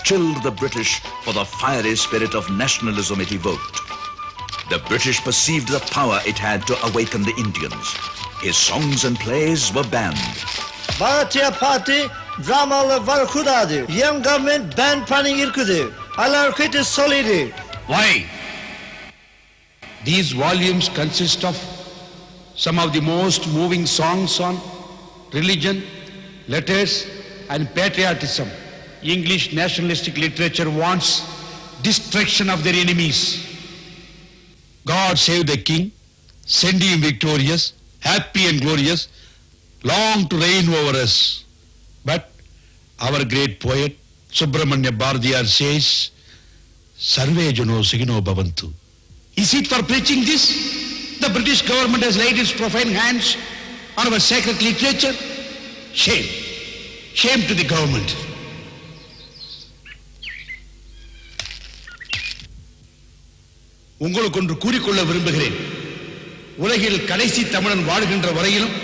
chilled the British for the fiery spirit of nationalism it evoked. The British perceived the power it had to awaken the Indians. His songs and plays were banned. Bharatiya Party drama var khudadı. Young government ban planning irkudu. Alarkit solidi. Why? These volumes consist of some of the most moving songs on religion, letters, and patriotism. English nationalistic literature wants destruction of their enemies. God save the king, send him victorious, happy and glorious, long to reign over us. But our great poet Subramanya Bharatiyar says, Sarve Jano Sukhino Bhavantu. Is it for preaching this? The British government has laid its profane hands on our sacred literature. Shame. Shame to the government. உங்களுக்கு ஒன்று கூறிக்கொள்ள விரும்புகிறேன். உலகில் கடைசி தமிழன் வாழ்கின்ற வரையிலும்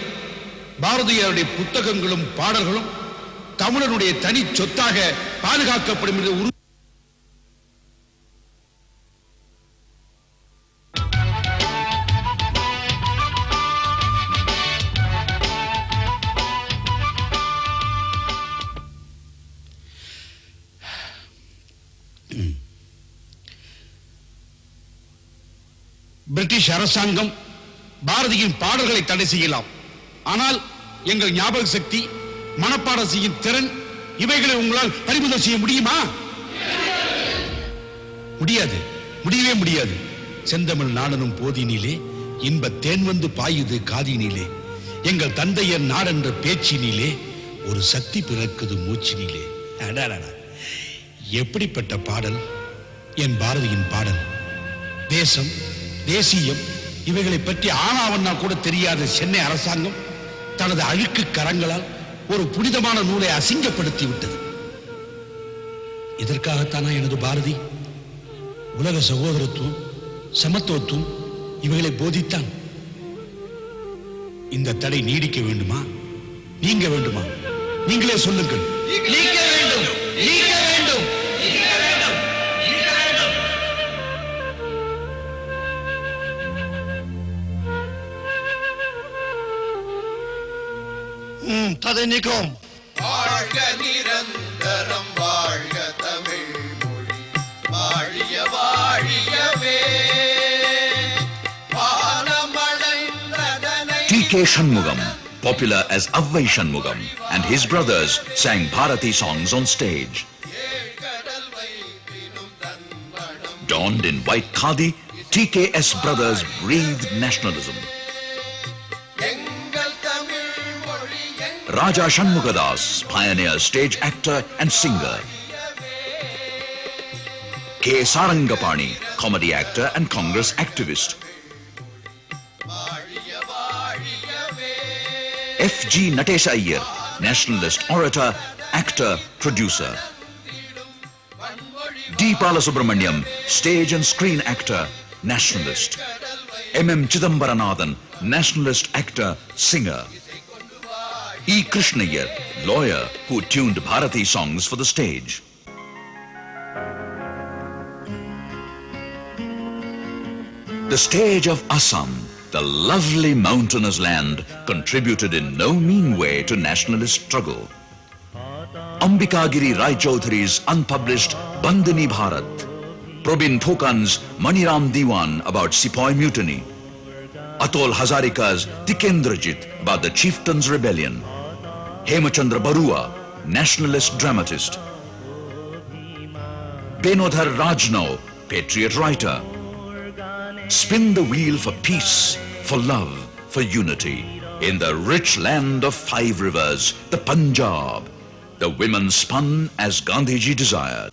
பாரதியாருடைய புத்தகங்களும் பாடல்களும் தமிழனுடைய தனி சொத்தாக பாதுகாக்கப்படும் என்று பிரிட்டிஷ் அரசாங்கம் பாரதியின் பாடல்களை தடை செய்யலாம். ஆனால் எங்கள் ஞாபக சக்தி, மனப்பாடம் செய்யும் திறன் இவைகளை உங்களால் பறிமுதல் செய்ய முடியுமா? முடியாது, முடியவே முடியாது. செந்தமிழ் நாடனும் போதினிலே இன்ப தேன் வந்து பாயுது காதினிலே. எங்கள் தந்தையர் நாடென்ற பேச்சினிலே ஒரு சக்தி பிறக்குது மூச்சினிலே. எப்படிப்பட்ட பாடல் என் பாரதியின் பாடல்! தேசம், தேசியம் இவைகளை பற்றி ஆனாவண்ணா கூட தெரியாத சென்னை அரசாங்கம் தனது அழுக்கு கரங்களால் ஒரு புனிதமான நூலை அசிங்கப்படுத்தி விட்டது. இதற்காகத்தானா எனது பாரதி உலக சகோதரத்துவம், சமத்துவத்துவம் இவைகளை போதித்தான்? இந்த தடை நீடிக்க வேண்டுமா, நீங்க வேண்டுமா? நீங்களே சொல்லுங்கள். நீக்க வேண்டும், நீக்க வேண்டும், நீக்க வேண்டும், நீக்க வேண்டும். ததை நீக்கும். வாழ்க நிரந்தரம், வாழ்க தமிழ் மொழி, வாழிய வாழியவே. T.K. Shanmugam, popular as Avvai Shanmugam, and his brothers sang Bharati songs on stage. Donned in white khadi, T.K.'s brothers breathed nationalism. Raja Shanmugadas, pioneer stage actor and singer. K. Sarangapani, comedy actor and Congress activist. F.G. Natesh Iyer, nationalist orator, actor, producer. D. Balasubramaniam, stage and screen actor, nationalist. M.M. Chidambaranathan, nationalist actor, singer. E. Krishnaiyer, lawyer who tuned Bharati songs for the stage. The stage of Assam, the lovely mountainous land, contributed in no mean way to nationalist struggle. Ambikagiri Rai Chaudhary's unpublished Bandini Bharat, Probin Thokan's Maniram Diwan about Sepoy mutiny, Atol Hazarika's Tikendrajit about the Chieftains' Rebellion, Hemachandra Barua, nationalist dramatist, Benodhar Rajnau, patriot writer, spin the wheel for peace, for love, for unity. In the rich land of 5 rivers, the Punjab, the women spun as Gandhiji desired.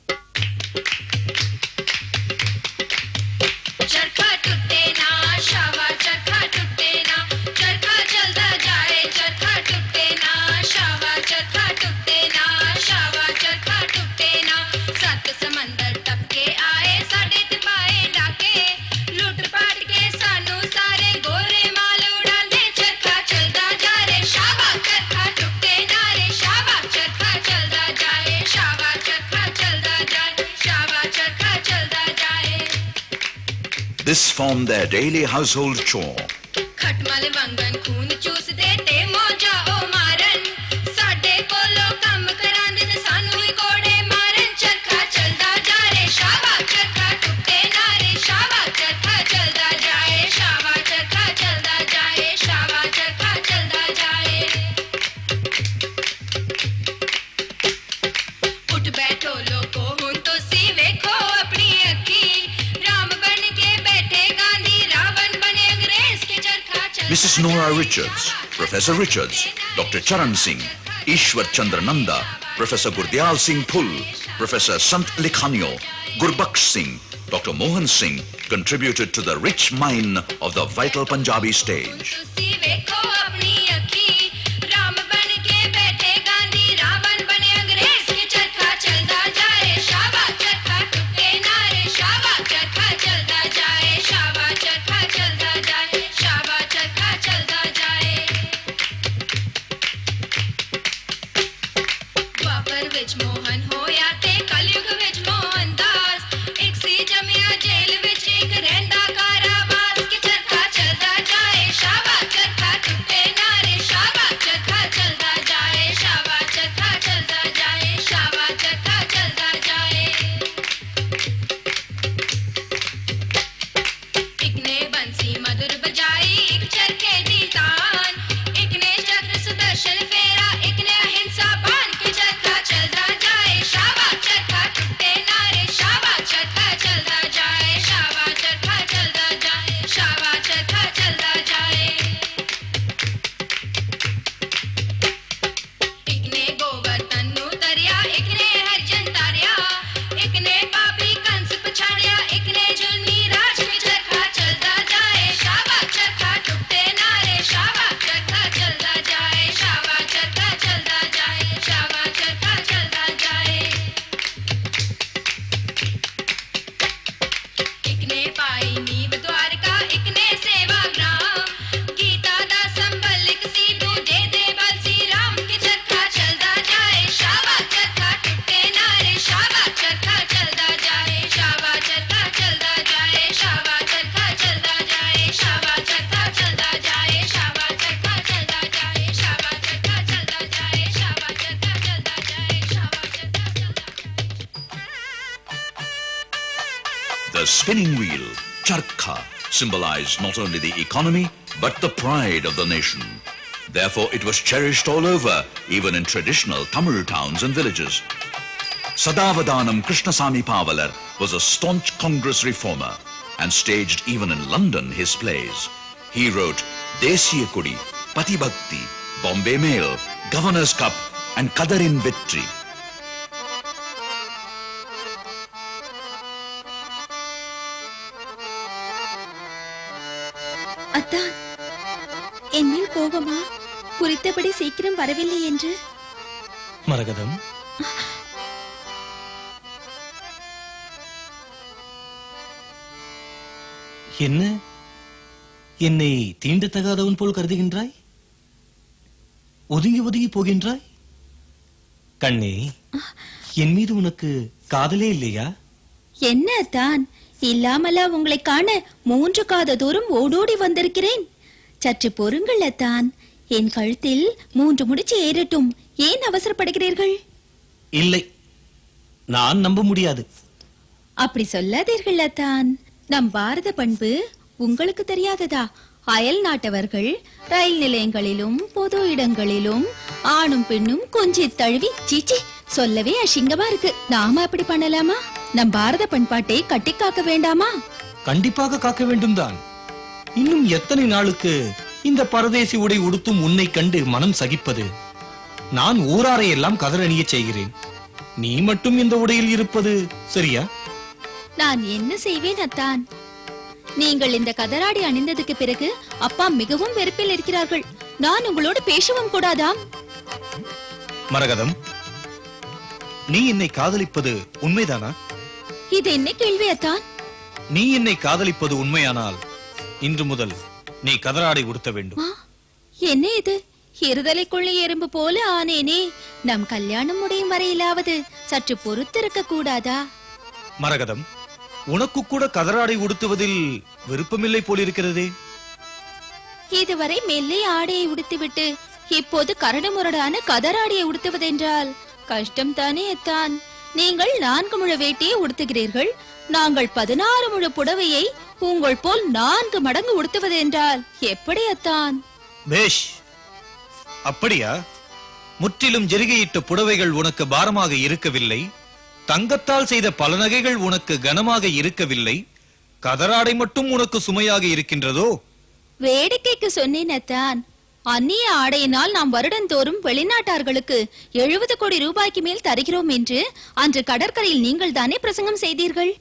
चलदा This formed their daily household chore. खटमल वंगन खून चूस देते मौजा ओ मारन साडे कोलो कम करांदे ते सानू ही कोड़े मारन चरखा चलदा जा रे शावा चरखा टुटे ना रे शावा चरखा चलदा जाए शावा चरखा चलदा जाए शावा चरखा चलदा जाए उठ बैठो लोगो हुन तो सी वेखो अपनी अखी राम बन के बैठे गांधी रावण बने अंग्रेज के चरखा Mrs. Nora Richards, Professor Richards, Dr. Charan Singh, Ishwar Chandra Nanda, Professor Gurdial Singh Phul, Professor Sant Likhanio, Gurbaksh Singh, Dr. Mohan Singh contributed to the rich mine of the vital Punjabi stage. तुसी वेखो अपनी अखी राम बन के बैठे गांधी रावण बने अंग्रेज के चरखा चलदा जाए शाबा चरखा टुटे ना रे शाबा चरखा चलदा जाए शाबा चरखा चलदा जाए शाबा चरखा चलदा जाए द्वापर विच मोहन होया ते कलयुग विच मोहनदास एक सी जमिया जेल विच एक रहंदा कारावास के चरखा चलदा जाए शाबा चरखा टुटे ना रे शाबा चरखा चलदा जाए शाबा चरखा चलदा जाए शाबा चरखा चलदा जाए एक ने बंसी मधुर बजाई एक चरखे दी तान एक ने चक्र सुदर्शन फेरा एक ने अहिंसा बाण के चरखा चलदा जाए शाबा चरखा टुटे ना रे शाबा चरखा चलदा जाए शाबा चरखा चलदा जाए शाबा चरखा चलदा जाए एक ने गोवर्धन नु तरिया एक ने हरजन तारिया एक ने पापी कंस पछाड़िया एक ने जुल्मी राज के चरखा चलदा जाए शाबा चरखा टुटे ना रे शाबा चरखा चलदा जाए शाबा चरखा चलदा जाए शाबा चरखा चलदा जाए एक ने पाई नीव द्वारका एक ने सेवा ग्राम गीता दा संबल एक सी दूजे दे बलसी राम के चरखा चलदा जाए शाबा चरखा टुटे ना रे शाबा चरखा चलदा जाए शाबा चरखा चलदा जाए शाबा चरखा चलदा जाए शाबा चरखा चलदा जाए शाबा चरखा चलदा जाए शाबा चरखा चलदा जाए शाबा चरखा चलदा जाए शाबा चरखा चलदा जाए The spinning wheel, charkha, symbolized not only the economy but the pride of the nation. Therefore, it was cherished all over, even in traditional Tamil towns and villages. Sadavadanam Krishnasamy Pavalar was a staunch Congress reformer and staged even in London his plays. He wrote Desiya Kudi, Pati Bhakti, Bombay Mail, Governor's Cup and Kadarin Vetri. அத்தான் என் மேல் கோபமா குறித்தபடி சீக்கிரம் வரவில்லை என்று மரகதம், என்ன என்னை தீண்டத்தகாதவன் போல் கருதுகின்றாய்? ஒதுங்கி ஒதுங்கி போகின்றாய்? கண்ணே, என் மீது உனக்கு காதலே இல்லையா? என்ன அத்தான், இல்லாமலா உங்களை காண 3 காத தூரம் ஓடோடி வந்திருக்கிறேன். சற்று பொறுங்கள் அத்தான், என் கழுத்தில் 3 முடிச்சு ஏறட்டும். ஏன் அவசரப்படுகிறீர்கள்? இல்லை, நான் நம்ப முடியாது. அப்படி சொல்லாதீர்கள் அத்தான். நம் பாரத பண்பு உங்களுக்கு தெரியாததா? அயல் நாட்டவர்கள் ரயில் நிலையங்களிலும் பொது இடங்களிலும் ஆணும் பெண்ணும் கொஞ்சி தழுவி சீச்சி சொல்லவே அசிங்கமா இருக்கு. நாம அப்படி பண்ணலாமா? நம் பாரத பண்பாட்டை கட்டி காக்க வேண்டாமா? கண்டிப்பாக காக்க வேண்டும் தான். இன்னும் எத்தனை நாளுக்கு இந்த பரதேசி உடை உடுத்தும் உன்னை கண்டு மனம் சகிப்பது? நான் ஊராரை எல்லாம் கதறணிய செய்கிறேன். நீ மட்டும் இந்த உடையில் இருப்பது சரியா? நான் என்ன செய்வேன் அத்தான்? நீங்கள் இந்த கதராடி அணிந்ததுக்கு பிறகு அப்பா மிகவும் வெறுப்பில் இருக்கிறார்கள். நான் உங்களோடு பேசவும் கூடாதாம். மரகதம், நீ என்னை காதலிப்பது உண்மைதானா? இது என்ன கேள்வி அத்தான்? நீ என்னை காதலிப்பது உண்மையானால் இன்று முதல் நீ கதராடை உடுத்த வேண்டும். ஆ, என்ன இது? இருதலைக்குள்ளே எறும்பு போல ஆனேனே. நம் கல்யாணம் முடியும் வரையிலாவது சற்று பொறுத்திருக்க கூடாதா? மரகதம், உனக்கு கூட கதராடை உடுத்துவதில் விருப்பமில்லை போலிருக்கிறதே. இதுவரை மெல்லிய ஆடையை உடுத்திவிட்டு இப்போது கரடுமுரடான கதராடியை உடுத்துவதென்றால் கஷ்டம் தானே அத்தான். நீங்கள் 4 முழ வேட்டியை உடுத்துகிறீர்கள், நாங்கள் 16 முழ புடவையை உங்கள் போல் 4 மடங்கு உடுத்துவதென்றால் எப்படி அத்தான்? பேஷ், அப்படியா? முற்றிலும் ஜெருகையிட்ட புடவைகள் உனக்கு பாரமாக இருக்கவில்லை, தங்கத்தால் செய்த பல நகைகள் உனக்கு கனமாக இருக்கவில்லை, கதராடை மட்டும் உனக்கு சுமையாக இருக்கின்றதோ? வேடிக்கைக்கு சொன்னேன் அத்தான். அந்நிய ஆடையினால் நாம் வருடந்தோறும் வெளிநாட்டார்களுக்கு 70 கோடி ரூபாய்க்கு மேல் தருகிறோம் என்று அன்று கடற்கரையில் நீங்கள் தானே பிரசங்கம் செய்தீர்கள்.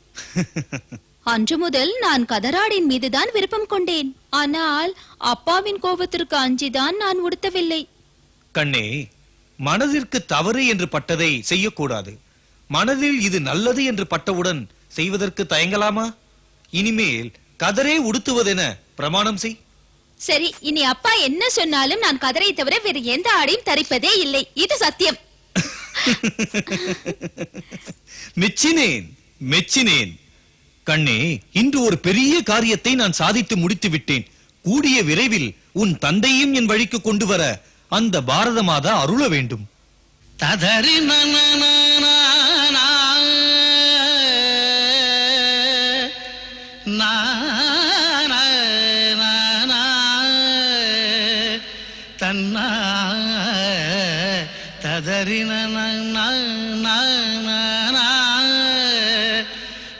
அன்று முதல் நான் கதராடின் மீதுதான் விருப்பம் கொண்டேன். ஆனால் அப்பாவின் கோபத்திற்கு அஞ்சிதான் நான் உடுத்தவில்லை. கண்ணே, மனதிற்கு தவறு என்று பட்டதை செய்யக்கூடாது. மனதில் இது நல்லது என்று பட்டவுடன் செய்வதற்கு தயங்கலாமா? இனிமேல் கதரே உடுத்துவதென பிரமாணம் செய். சரி, இனி அப்பா என்ன சொன்னாலும் நான் கதரை தவிர வேறு எந்த ஆடையும் தரிப்பதே இல்லை. இது சத்தியம். மெச்சினேன், மெச்சினேன். கண்ணே, இன்று ஒரு பெரிய காரியத்தை நான் சாதித்து முடித்து விட்டேன். கூடிய விரைவில் உன் தந்தையும் என் வழிக்கு கொண்டு வர அந்த பாரத மாதா அருள வேண்டும். ததறி தன்னா ததறின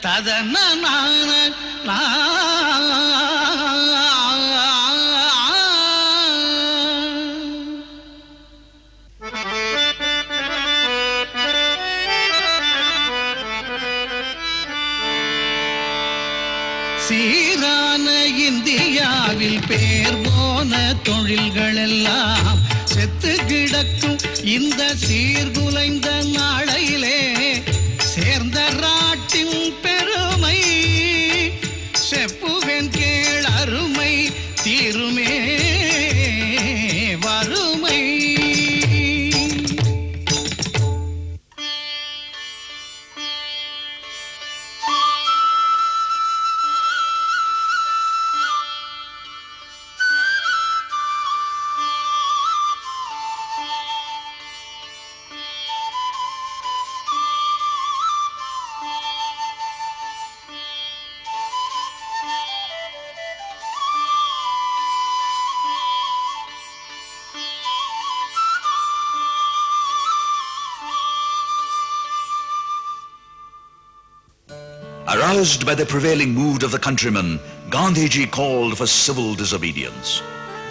ததன சீரான இந்தியாவில் பேர் போன தொழில்கள் எல்லாம் செத்து கிடக்கும் இந்த சீர்குலைந்த நாளையிலே சேர்ந்த ராட்டின் பெருமை செப்புவேன் கேள் அருமை தீருமே வறுமை. Aroused by the prevailing mood of the countrymen, Gandhiji called for civil disobedience.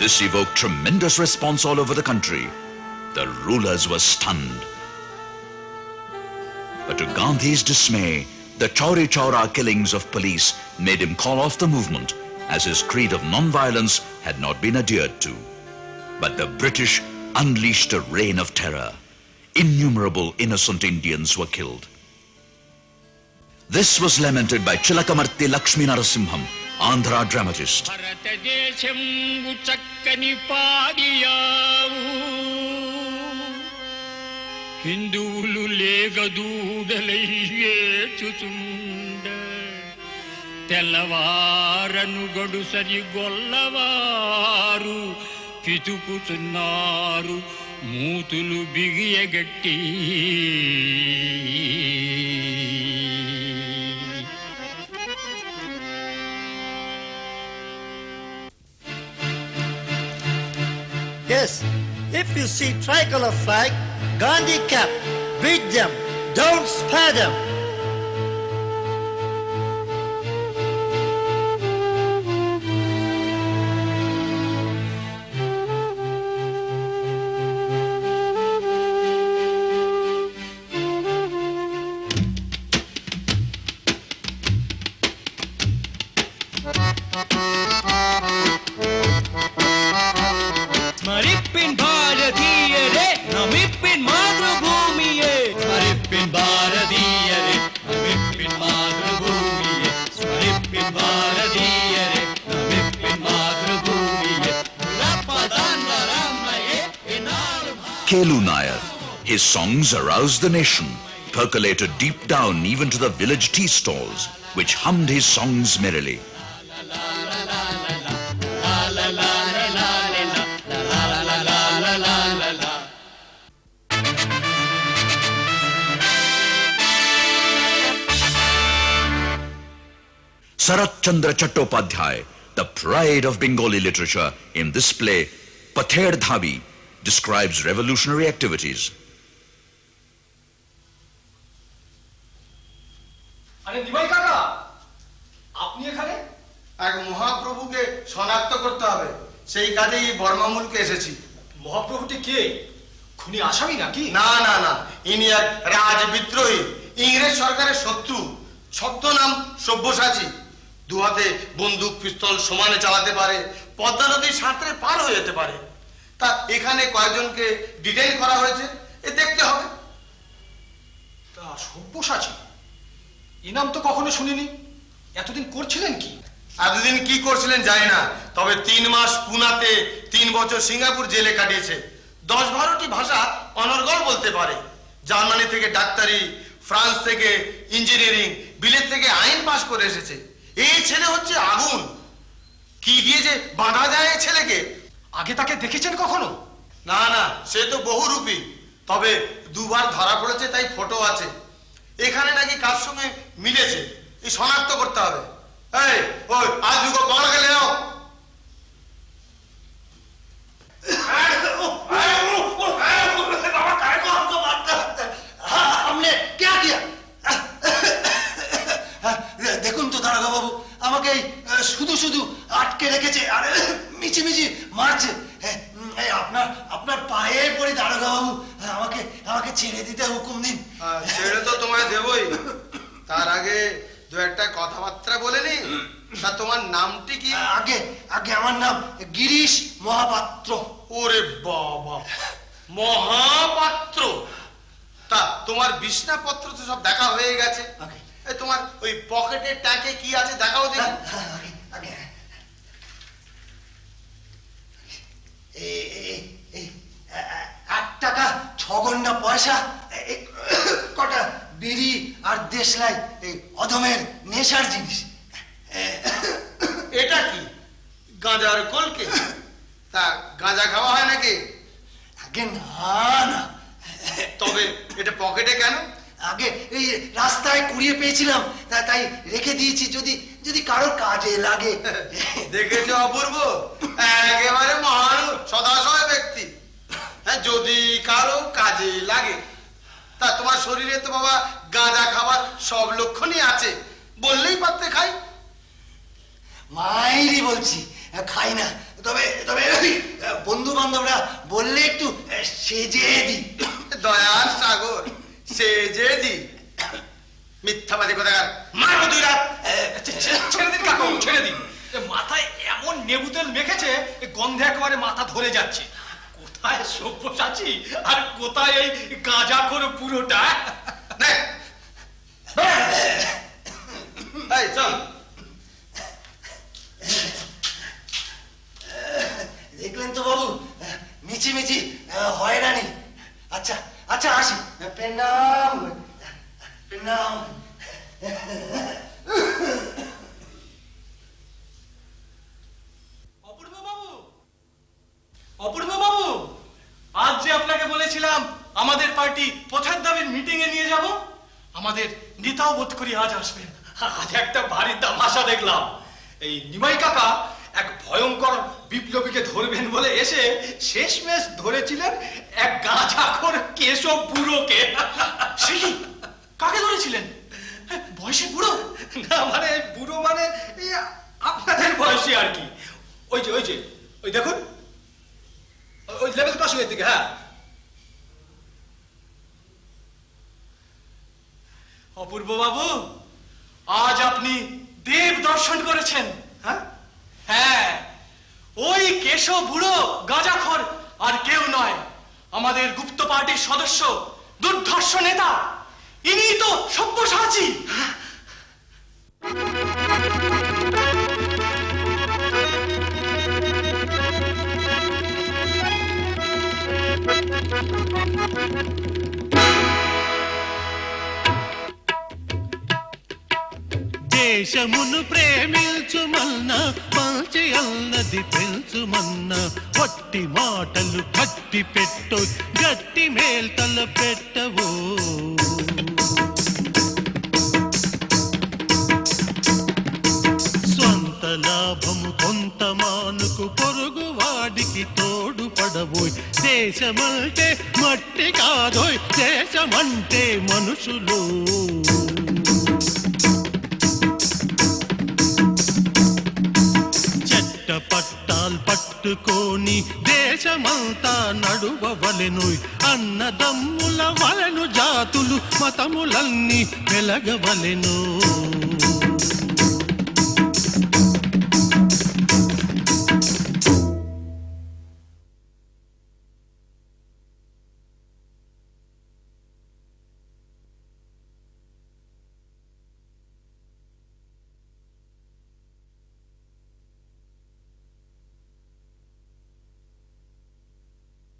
This evoked tremendous response all over the country. The rulers were stunned. But to Gandhi's dismay, the Chauri Chaura killings of police made him call off the movement, as his creed of non-violence had not been adhered to. But the British unleashed a reign of terror. Innumerable innocent Indians were killed. This was lamented by Chilakamarti Lakshmi Narasimham, Andhra dramatist. భారతదేశంబు చక్కని పాడియావు హిందువులు లేగదూడలై ఏచుచుండ తెల్లవారను గడుసరి గొల్లవారు పితుకుచున్నారు మూతులు బిగియగట్టి. Yes, if you see tricolor flag, Gandhi cap, beat them, don't spare them. ஸ்மரிப்பின் பாரதியரே நமிப்பின் மாதృభூமியே ஸ்மரிப்பின் பாரதியரே நமிப்பின் மாதృభூமியே ஸ்மரிப்பின் பாரதியரே நமிப்பின் மாதృభூமியே ரப்பதான் வரம்மையே இனாலும். Kelu Nayar. His songs aroused the nation, percolated deep down even to the village tea stalls, which hummed his songs merrily. Sarat Chandra Chattopadhyay, the pride of Bengali literature, in this play, Pather Dhabi, describes revolutionary activities. আরে নিমাই কাকা, আপনি এখানে? এক মহাপ্রভুকে শনাক্ত করতে হবে, সেই কাজেই বর্মামূলকে এসেছি। মহাপ্রভুটি কে? খুনি আসামি নাকি? না না না, ইনি এক রাজবিদ্রোহী, ইংরেজ সরকারের শত্রু। ছদ্মনাম সব্যসাচী। দুহাতে বন্দুক পিস্তল সমানে চালাতে পারে, পদ্মা নদীর সাঁতরে পার হয়ে যেতে পারে। তা এখানে কয়েকজনকে ডিটেইন করা হয়েছে, এ দেখতে হবে। তা সব্যসাচী, এ নাম তো কখনো শুনিনি। এতদিন করছিলেন কি? এতদিন কি করছিলেন জানি না, তবে 3 মাস পুনাতে, 3 বছর সিঙ্গাপুর জেলে কাটিয়েছে। 10-12টি ভাষা অনর্গল বলতে পারে। জার্মানি থেকে ডাক্তারি, ফ্রান্স থেকে ইঞ্জিনিয়ারিং, বিলেত থেকে আইন পাশ করে এসেছে। এই ছেলে হচ্ছে আগুন। কি দিয়ে যে বাঁধা যায় এই ছেলেকে। আগে তাকে দেখেছেন কখনো? না না, সে তো বহুরূপী, তবে 2 বার ধরা পড়েছে, তাই ফটো আছে। এখানে নাকি কার সঙ্গে মিলেছে, এই শনাক্ত করতে হবে। এই ওই আজ দুটো কল গেলে নাও। हमने क्या किया? দেখুন তো দারোগা বাবু, আমাকে শুধু শুধু আটকে রেখেছে আর মিছিমিছি মারছে। এই আপনার পায়ে পড়ি দারোগা বাবু, আমাকে ছেড়ে দিতে হুকুম দিন। ছেড়ে তো তোমায় দেবই, তার আগে 2-একটা কথাবার্তা বলে নি। তা তোমার নামটি কি? আগে আমার নাম গিরিশ মহাপাত্র। ওরে বাবা, মহাপাত্র। তা তোমার বিছনাপত্র তো সব দেখা হয়ে গেছে। এই তোমার ওই পকেটের ট্যাকে কি আছে দেখাও দেখি। আগে 1 টাকা 6 গন্ডা পয়সা, কটা বিড়ি আর দেশলাই, এই অধমের নেশার জিনিস। এটা কি গাঁজার কলকে? তা গাঁজা খাওয়া হয় নাকি? আগে না না, তবে এটা পকেটে কেন? আগে এই রাস্তায় কুড়িয়ে পেয়েছিলাম, তাই রেখে দিয়েছি, যদি কারোর কাজে লাগে। দেখেছো অপূর্ব, একেবারে মহান সদাশয় ব্যক্তি। হ্যাঁ, যদি কারো কাজে লাগে। তা তোমার শরীরে তো বাবা গাঁজা খাবার সব লক্ষণই আছে, বললেই পারতে খাই। মাইরি বলছি, খাই না, তবে বন্ধু বান্ধবরা বললে একটু সেজে দি। দয়ার সাগর, সে যে দি মিথ্যাবাদী কোথাকার, মারো 2 রাত। ছেড়ে দিন কাকু, ছেড়ে দিন। মাথায় এমন নেবু তেল মেখেছে, গন্ধে একেবারে মাথা ধরে যাচ্ছে। কোথায় সব্যসাচী আর কোথায় এই গাঁজাখোর পুরোটা? নে। এই চল। দেখলেন তো বাবু, মিছি হয়রানি। আচ্ছা আসি, প্রণাম। অপূর্ব বাবু, আজ যে আপনাকে বলেছিলাম আমাদের পার্টি পথের দাবির মিটিং এ নিয়ে যাব, আমাদের নেতাও বোধ করি আজ আসবেন। আজ একটা ভারী তামাশা দেখলাম। এই নিমাই কাকা এক ভয়ঙ্কর বিপ্লবীকে ধরবেন বলে এসে শেষমেশ ধরেছিলেন এক গাঁজাখোর কেশব বুড়োকে। সে কি? কাকে ধরেছিলেন? বয়সে বুড়ো? না মানে বুড়ো মানে এই আপনাদের বয়সী আর কি। ওই যে ওই দেখুন, ওই লেভেল ক্রসিংয়ের দিকে। হ্যাঁ, অপূর্ব বাবু, আজ আপনি দেব দর্শন করেছেন। হ্যাঁ, ওই কেশব বুড়ো গাঁজাখোর আর কেউ নয়, আমাদের গুপ্ত পার্টির সদস্য, দুর্ধর্ষ নেতা, ইনি তো সব্যসাচী। దేశమును ప్రేమించుమన్నా మంచి అన్నది తెలుసుమన్నా వట్టి మాటలు కట్టి పెట్టు గట్టి మేల్తల పెట్టవో లాభము కొంత మానుకు పొరుగు వాడికి తోడు పడబోయ్ దేశమంటే మట్టి కాదోయ్ దేశమంటే మనుషులు పట్టాల్ పట్టుకోని దేశమంతా నడువవలెను అన్నదమ్ముల వలెను జాతులు మతములన్నీ వెలగవలెను